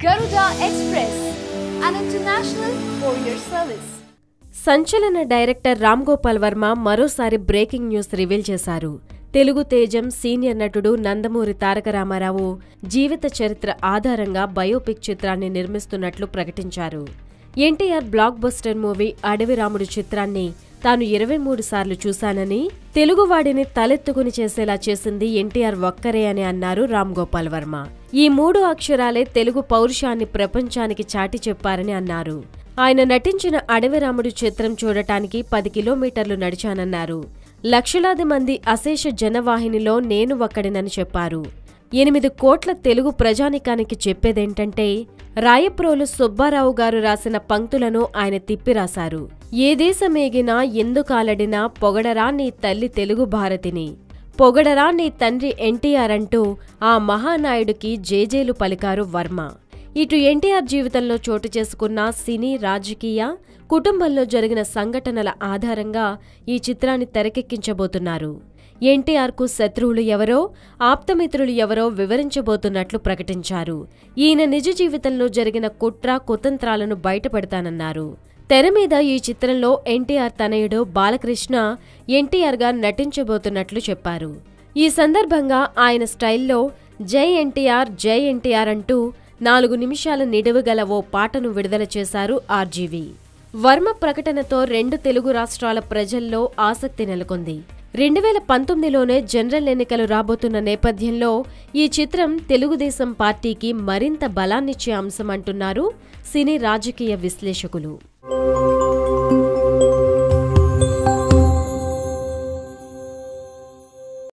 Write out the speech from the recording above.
Garuda Express, an international courier service. సంచలన director Ram Gopal Varma మరోసారి breaking news reveal చేశారు. తెలుగు తేజం సీనియర్ నటుడు నందమూరి తారక రామారావు జీవిత చరిత్ర ఆధారంగా బయోపిక్ చిత్రాన్ని నిర్మిస్తున్నట్లు ప్రకటించారు. ఎన్టీఆర్ బ్లాక్ బస్టర్ మూవీ అడవి రాముడు చిత్రాన్ని తాను 23 సార్లు చూశానని, తెలుగువాడిని తలెత్తుకుని చేసేలా చేసింది ఎన్టీఆర్ ఒక్కరే అని అన్నారు రామ్ గోపాల్ వర్మ. ఈ 3 అక్షరాలే తెలుగు పౌరుషాన్ని ప్రపంచానికి చాటి చెప్పారని అన్నారు. ఆయన నటించిన అడవి రాముడు చిత్రం చూడటానికి 10 కిలోమీటర్లు నడిచానన్నారు. లక్షలాది మంది అశేష జనవాహినిలో నేను ఒక్కడినని చెప్పారు. 8 కోట్ల తెలుగు ప్రజానికానికి చెప్పేదేంటంటే, రాయప్రోలు సుబ్బారావు గారు రాసిన పంక్తులను ఆయన తిప్పిరాశారు. ఏ దేశమేగినా ఎందుకాలడినా పొగడరా నీ తల్లి తెలుగు భారతిని, పొగడరా నీ తండ్రి ఎన్టీఆర్ అంటూ ఆ మహానాయుడికి జేజేలు పలికారు వర్మ. ఇటు ఎన్టీఆర్ జీవితంలో చోటు చేసుకున్న సినీ, రాజకీయ, కుటుంబంలో జరిగిన సంఘటనల ఆధారంగా ఈ చిత్రాన్ని తెరకెక్కించబోతున్నారు. ఎన్టీఆర్కు శత్రువులు ఎవరో, ఆప్తమిత్రులు ఎవరో వివరించబోతున్నట్లు ప్రకటించారు. ఈయన నిజ జీవితంలో జరిగిన కుట్ర కుతంత్రాలను బయటపెడతానన్నారు. తెర మీద ఈ చిత్రంలో ఎన్టీఆర్ తనయుడు బాలకృష్ణ ఎన్టీఆర్గా నటించబోతున్నట్లు చెప్పారు. ఈ సందర్భంగా ఆయన స్టైల్లో జై ఎన్టీఆర్ అంటూ 4 నిమిషాల నిడివిగల ఓ పాటను విడుదల చేశారు ఆర్జీవి. వర్మ ప్రకటనతో 2 తెలుగు రాష్ట్రాల ప్రజల్లో ఆసక్తి నెలకొంది. 2019లోనే జనరల్ ఎన్నికలు రాబోతున్న నేపథ్యంలో ఈ చిత్రం తెలుగుదేశం పార్టీకి మరింత బలాన్నిచ్చే అంశమంటున్నారు సినీ రాజకీయ విశ్లేషకులు.